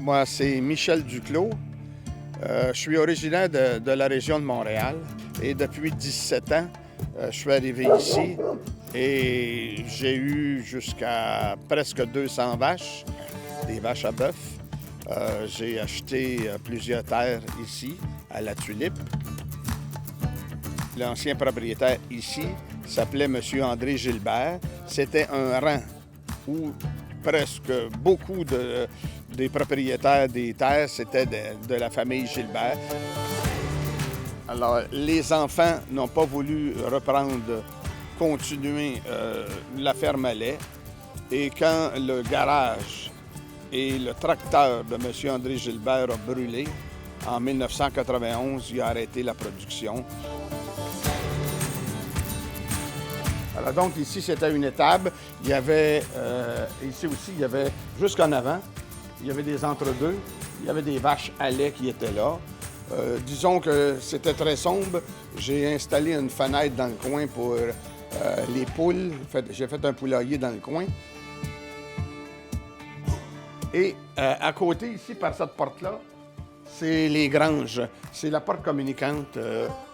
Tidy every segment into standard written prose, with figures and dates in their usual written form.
Moi, c'est Michel Duclos. Je suis originaire de la région de Montréal et depuis 17 ans, je suis arrivé ici et j'ai eu jusqu'à presque 200 vaches, des vaches à bœuf. J'ai acheté plusieurs terres ici, à la Tulipe. L'ancien propriétaire ici s'appelait M. André Gilbert. C'était un rang où presque beaucoup des propriétaires des terres, c'était de la famille Gilbert. Alors, les enfants n'ont pas voulu continuer la ferme à lait. Et quand le garage et le tracteur de M. André Gilbert a brûlé, en 1991, il a arrêté la production. Alors donc, ici, c'était une étable. Il y avait, ici aussi, il y avait, jusqu'en avant, il y avait des entre-deux. Il y avait des vaches à lait qui étaient là. Disons que c'était très sombre. J'ai installé une fenêtre dans le coin pour les poules. J'ai fait un poulailler dans le coin. Et à côté, ici, par cette porte-là, c'est les granges. C'est la porte communicante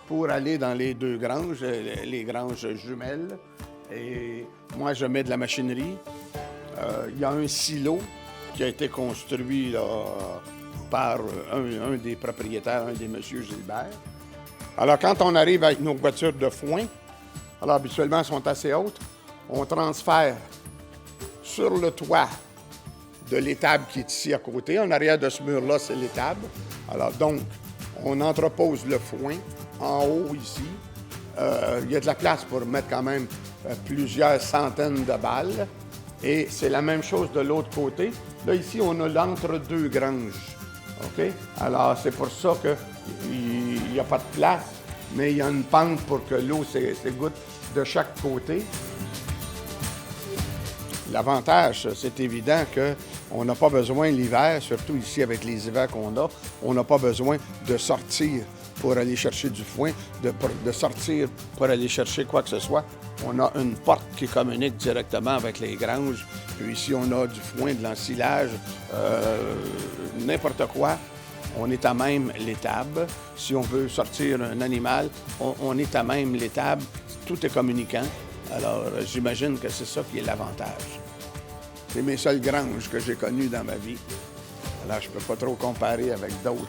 pour aller dans les deux granges, les granges jumelles. Et moi, je mets de la machinerie. Il y a un silo qui a été construit là, par un des propriétaires, un des messieurs Gilbert. Alors, quand on arrive avec nos voitures de foin, alors habituellement, elles sont assez hautes, on transfère sur le toit de l'étable qui est ici à côté. En arrière de ce mur-là, c'est l'étable. Alors donc, on entrepose le foin en haut ici. Il y a de la place pour mettre quand même plusieurs centaines de balles. Et c'est la même chose de l'autre côté. Là, ici, on a l'entre-deux granges. OK? Alors, c'est pour ça qu'il n'y a pas de place, mais il y a une pente pour que l'eau s'égoutte de chaque côté. L'avantage, c'est évident qu'on n'a pas besoin l'hiver, surtout ici avec les hivers qu'on a, on n'a pas besoin de sortir pour aller chercher du foin, de sortir pour aller chercher quoi que ce soit. On a une porte qui communique directement avec les granges. Puis ici, on a du foin, de l'ensilage, n'importe quoi. On est à même l'étable. Si on veut sortir un animal, on est à même l'étable. Tout est communicant. Alors, j'imagine que c'est ça qui est l'avantage. C'est mes seules granges que j'ai connues dans ma vie. Alors, je ne peux pas trop comparer avec d'autres.